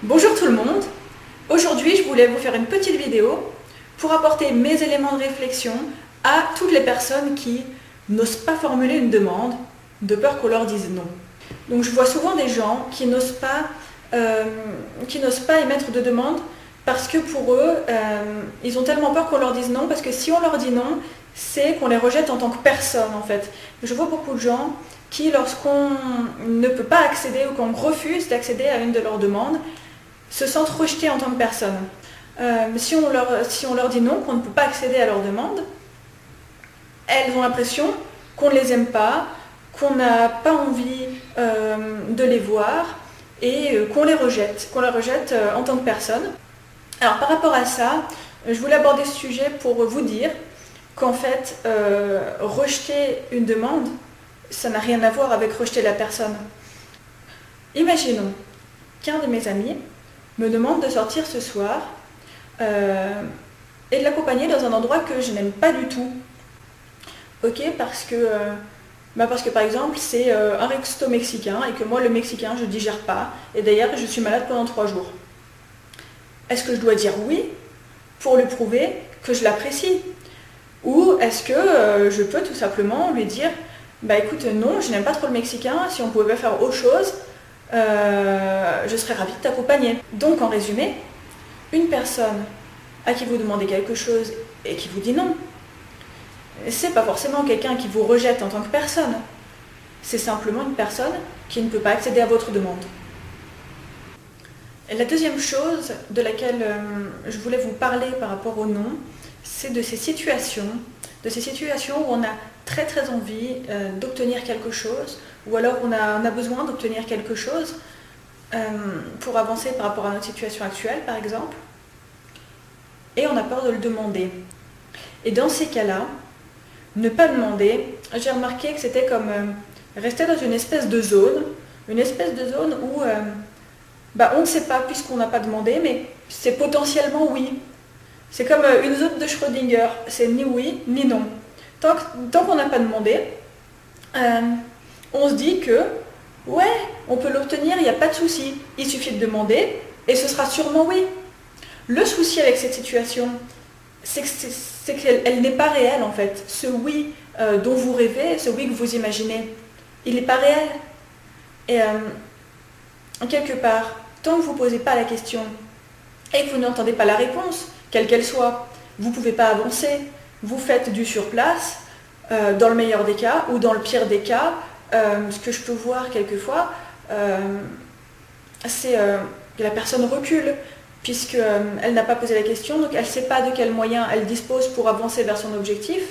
Bonjour tout le monde, aujourd'hui je voulais vous faire une petite vidéo pour apporter mes éléments de réflexion à toutes les personnes qui n'osent pas formuler une demande de peur qu'on leur dise non. Donc je vois souvent des gens qui n'osent pas émettre de demande parce que pour eux, ils ont tellement peur qu'on leur dise non, parce que si on leur dit non, c'est qu'on les rejette en tant que personne en fait. Je vois beaucoup de gens qui, lorsqu'on ne peut pas accéder ou qu'on refuse d'accéder à une de leurs demandes, se sentent rejetés en tant que personne. Si on leur dit non, qu'on ne peut pas accéder à leurs demandes, elles ont l'impression qu'on ne les aime pas, qu'on n'a pas envie de les voir et qu'on les rejette en tant que personne. Alors par rapport à ça, je voulais aborder ce sujet pour vous dire qu'en fait, rejeter une demande, ça n'a rien à voir avec rejeter la personne. Imaginons qu'un de mes amis me demande de sortir ce soir et de l'accompagner dans un endroit que je n'aime pas du tout. Ok, parce que par exemple c'est un resto mexicain et que moi le mexicain je ne digère pas, et d'ailleurs je suis malade pendant 3 jours. Est-ce que je dois dire oui pour lui prouver que je l'apprécie? Ou est-ce que je peux tout simplement lui dire bah écoute non, je n'aime pas trop le mexicain, si on pouvait faire autre chose, je serais ravie de t'accompagner. Donc en résumé, une personne à qui vous demandez quelque chose et qui vous dit non, c'est pas forcément quelqu'un qui vous rejette en tant que personne, c'est simplement une personne qui ne peut pas accéder à votre demande. Et la deuxième chose de laquelle je voulais vous parler par rapport au non, c'est de ces situations où on a très très envie d'obtenir quelque chose, ou alors on a besoin d'obtenir quelque chose pour avancer par rapport à notre situation actuelle par exemple, et on a peur de le demander. Et dans ces cas-là, ne pas demander, j'ai remarqué que c'était comme rester dans une espèce de zone où on ne sait pas puisqu'on n'a pas demandé, mais c'est potentiellement oui. C'est comme une zone de Schrödinger, c'est ni oui ni non. Tant qu'on n'a pas demandé, on se dit que ouais, on peut l'obtenir, il n'y a pas de souci. Il suffit de demander et ce sera sûrement oui. Le souci avec cette situation, c'est qu'elle n'est pas réelle en fait. Ce oui dont vous rêvez, ce oui que vous imaginez, il n'est pas réel. Et quelque part, tant que vous ne posez pas la question et que vous n'entendez pas la réponse, quelle qu'elle soit, vous ne pouvez pas avancer. Vous faites du surplace, dans le meilleur des cas, ou dans le pire des cas, ce que je peux voir quelquefois, c'est que la personne recule, puisqu'elle n'a pas posé la question, donc elle ne sait pas de quels moyens elle dispose pour avancer vers son objectif,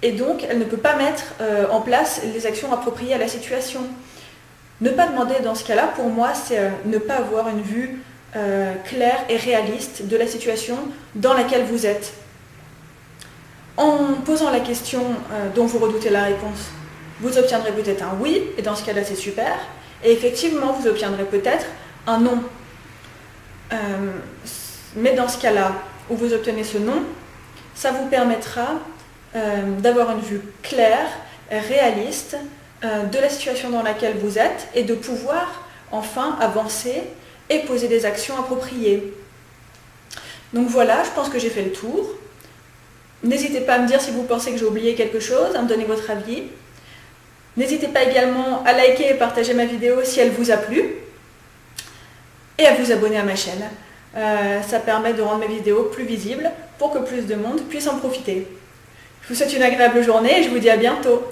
et donc elle ne peut pas mettre en place les actions appropriées à la situation. Ne pas demander dans ce cas-là, pour moi, c'est ne pas avoir une vue claire et réaliste de la situation dans laquelle vous êtes. En posant la question dont vous redoutez la réponse, vous obtiendrez peut-être un oui, et dans ce cas-là c'est super, et effectivement vous obtiendrez peut-être un non. Mais dans ce cas-là, où vous obtenez ce non, ça vous permettra d'avoir une vue claire, réaliste de la situation dans laquelle vous êtes, et de pouvoir enfin avancer et poser des actions appropriées. Donc voilà, je pense que j'ai fait le tour. N'hésitez pas à me dire si vous pensez que j'ai oublié quelque chose, à me donner votre avis. N'hésitez pas également à liker et partager ma vidéo si elle vous a plu, et à vous abonner à ma chaîne. Ça permet de rendre mes vidéos plus visibles pour que plus de monde puisse en profiter. Je vous souhaite une agréable journée et je vous dis à bientôt.